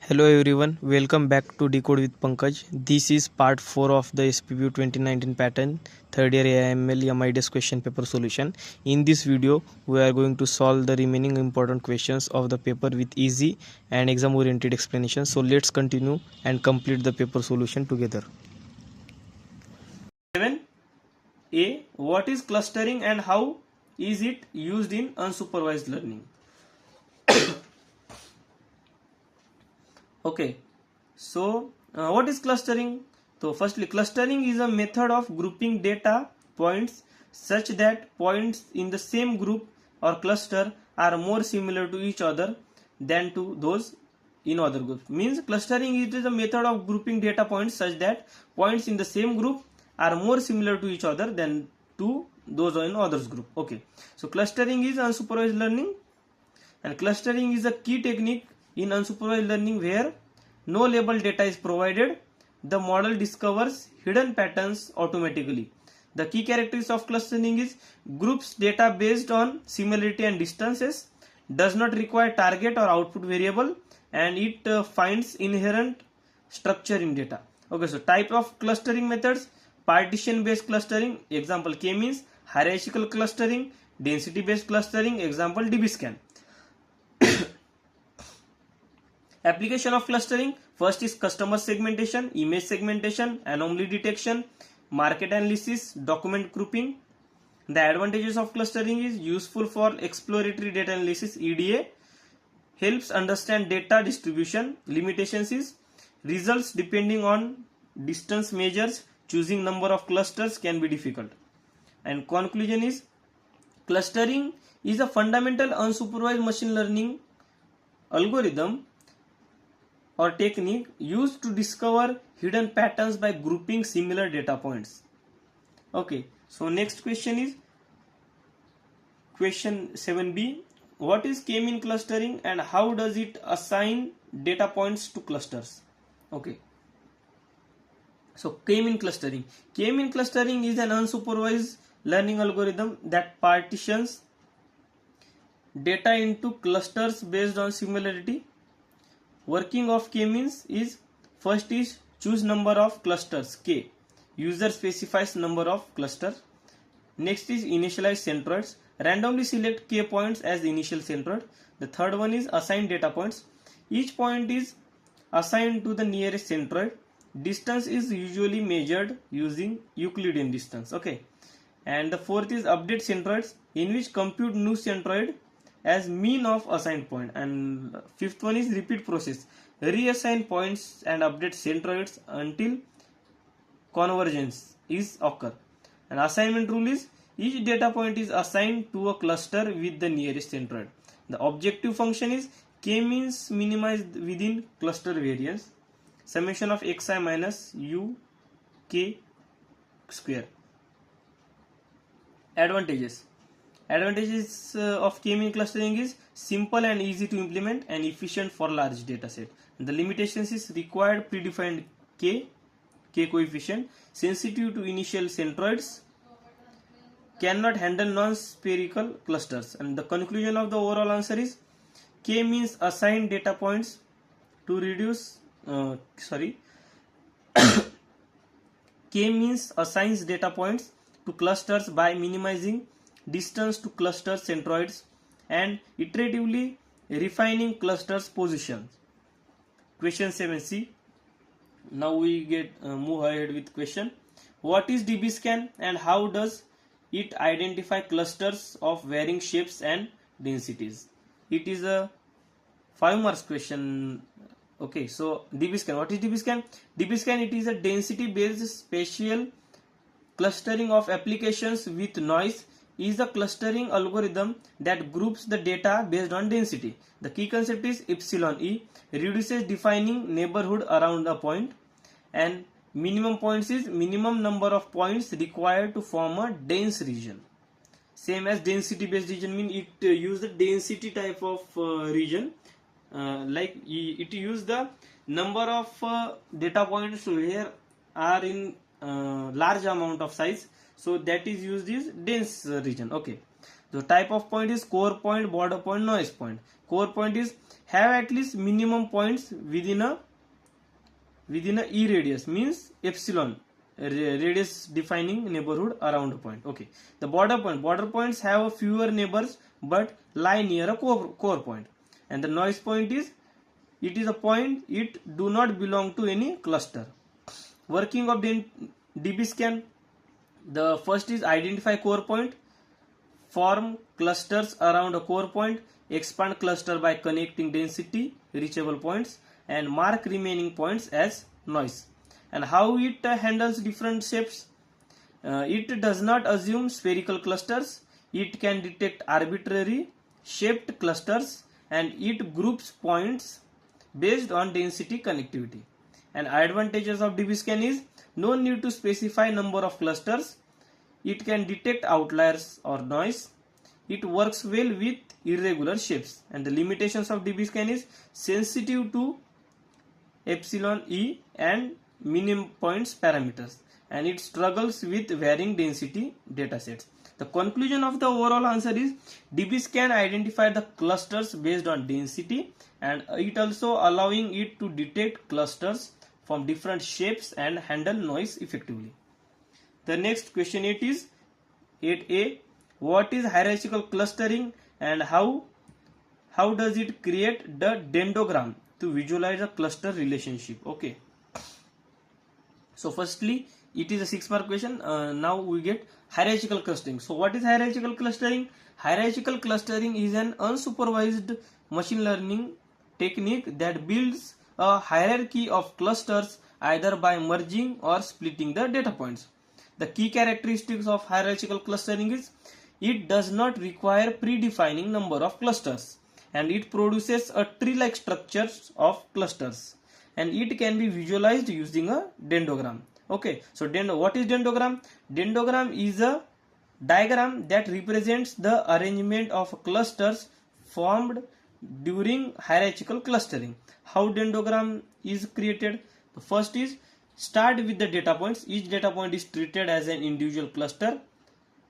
Hello everyone, welcome back to Decode with Pankaj. This is part 4 of the SPPU 2019 pattern, third year AIML MIDS question paper solution. In this video, we are going to solve the remaining important questions of the paper with easy and exam oriented explanation. So let's continue and complete the paper solution together. 7a. What is clustering and how is it used in unsupervised learning? Okay, so what is clustering? So firstly, clustering is a method of grouping data points such that points in the same group or cluster are more similar to each other than to those in other groups. Means clustering is a method of grouping data points such that points in the same group are more similar to each other than to those in others group. Okay, so clustering is unsupervised learning, and clustering is a key technique in unsupervised learning where no label data is provided. The model discovers hidden patterns automatically. The key characteristics of clustering is groups data based on similarity and distances, does not require target or output variable, and it finds inherent structure in data. Okay, so type of clustering methods: partition based clustering, example k-means; hierarchical clustering; density based clustering, example dbscan. Application of clustering: first is customer segmentation, image segmentation, anomaly detection, market analysis, document grouping. The advantages of clustering is useful for exploratory data analysis (EDA), helps understand data distribution. Limitations is results depending on distance measures, choosing number of clusters can be difficult. And conclusion is clustering is a fundamental unsupervised machine learning algorithm or technique used to discover hidden patterns by grouping similar data points. Okay, so next question is question 7b. What is k-mean clustering and how does it assign data points to clusters? Okay, so k-mean clustering. K-mean clustering is an unsupervised learning algorithm that partitions data into clusters based on similarity. Working of k-means is first is choose number of clusters k. User specifies number of clusters. Next is initialize centroids. Randomly select k points as initial centroid. The third one is assign data points. Each point is assigned to the nearest centroid. Distance is usually measured using Euclidean distance. Okay. And the fourth is update centroids, in which compute new centroid as mean of assigned point. And fifth one is repeat process, reassign points and update centroids until convergence is occur. And assignment rule is each data point is assigned to a cluster with the nearest centroid. The objective function is k-means minimized within cluster variance, summation of xi minus u k square. Advantages of k-mean clustering is simple and easy to implement and efficient for large data set. The limitations is required predefined k coefficient, sensitive to initial centroids, cannot handle non-spherical clusters. And the conclusion of the overall answer is k-means assign data points to reduce k-means assigns data points to clusters by minimizing distance to cluster centroids and iteratively refining clusters positions. Question 7c. Now we move ahead with question. What is dbscan and how does it identify clusters of varying shapes and densities? It is a 5 marks question. Okay, so dbscan. What is dbscan? dbscan, it is a density based spatial clustering of applications with noise, is a clustering algorithm that groups the data based on density. The key concept is epsilon e, reduces defining neighborhood around a point, and minimum points is minimum number of points required to form a dense region. Same as density based region, mean it use the density type of region, like it use the number of data points where are in large amount of size, so that is used is dense region. Okay, the type of point is core point, border point, noise point. Core point is have at least minimum points within a E radius, means epsilon radius defining neighborhood around a point. Okay, the border points have fewer neighbors but lie near a core point, and the noise point is, it is a point, it do not belong to any cluster. Working of DB scan, the first is identify core point, form clusters around a core point, expand cluster by connecting density reachable points, and mark remaining points as noise. And how it handles different shapes? It does not assume spherical clusters, it can detect arbitrary shaped clusters, and it groups points based on density connectivity. And advantages of DB scan is, no need to specify number of clusters, it can detect outliers or noise, it works well with irregular shapes. And the limitations of DB scan is sensitive to epsilon E and minimum points parameters, and it struggles with varying density datasets. The conclusion of the overall answer is, DB scan identify the clusters based on density, and it also allowing it to detect clusters from different shapes and handle noise effectively. The next question 8 is 8a. What is hierarchical clustering and how does it create the dendrogram to visualize a cluster relationship? Okay. So firstly, it is a 6-mark question. Now we get hierarchical clustering. So what is hierarchical clustering? Hierarchical clustering is an unsupervised machine learning technique that builds a hierarchy of clusters either by merging or splitting the data points. The key characteristics of hierarchical clustering is, it does not require predefining number of clusters, and it produces a tree-like structure of clusters, and it can be visualized using a dendrogram. Okay, so what is dendrogram? Dendrogram is a diagram that represents the arrangement of clusters formed during hierarchical clustering. How dendrogram is created? The first is, start with the data points. Each data point is treated as an individual cluster.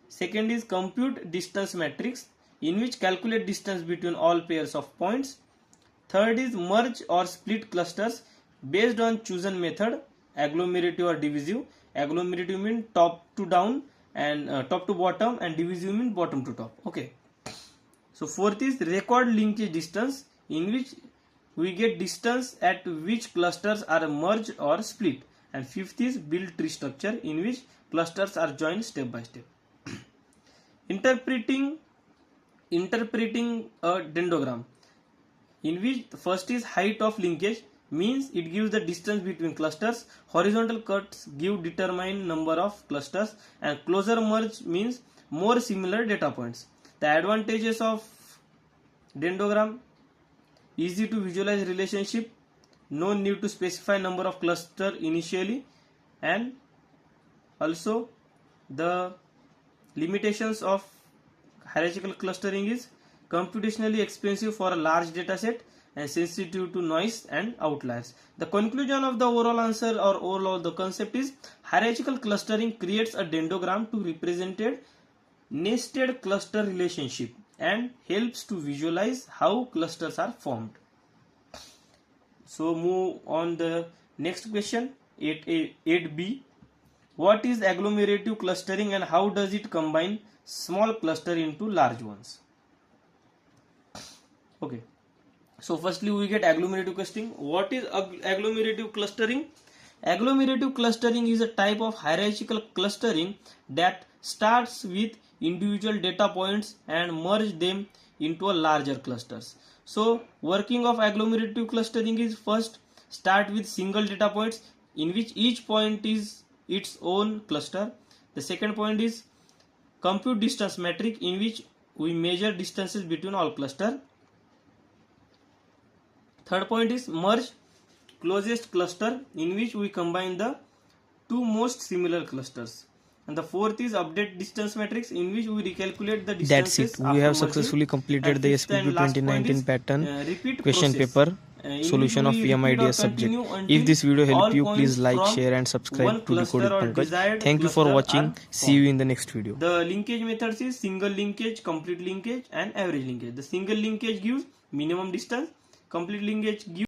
Second is compute distance matrix, in which calculate distance between all pairs of points. Third is merge or split clusters based on chosen method, agglomerative or divisive. Agglomerative means top to down and top to bottom, and divisive means bottom to top. Okay. So fourth is record linkage distance, in which we get distance at which clusters are merged or split. And fifth is build tree structure, in which clusters are joined step by step. Interpreting a dendrogram, in which the first is height of linkage, means it gives the distance between clusters. Horizontal cuts give determined number of clusters, and closer merge means more similar data points. The advantages of dendrogram: easy to visualize relationship, no need to specify number of cluster initially, and also the limitations of hierarchical clustering is computationally expensive for a large data set and sensitive to noise and outliers. The conclusion of the overall answer or overall the concept is, hierarchical clustering creates a dendrogram to represent nested cluster relationship and helps to visualize how clusters are formed. So move on the next question 8b. What is agglomerative clustering and how does it combine small cluster into large ones? Okay. So firstly we get agglomerative clustering. What is agglomerative clustering? Agglomerative clustering is a type of hierarchical clustering that starts with individual data points and merge them into a larger clusters. So working of agglomerative clustering is, first start with single data points in which each point is its own cluster. The second point is compute distance metric, in which we measure distances between all cluster. Third point is merge closest cluster, in which we combine the two most similar clusters. And the fourth is update distance matrix, in which we recalculate the distances. That's it. We have successfully completed the SPPU 2019 pattern question paper solution of AIML subject. If this video helped you, please like, share and subscribe to Decode with Pankaj. Thank you for watching. See you in the next video. The linkage methods is single linkage, complete linkage and average linkage. The single linkage gives minimum distance, Complete linkage gives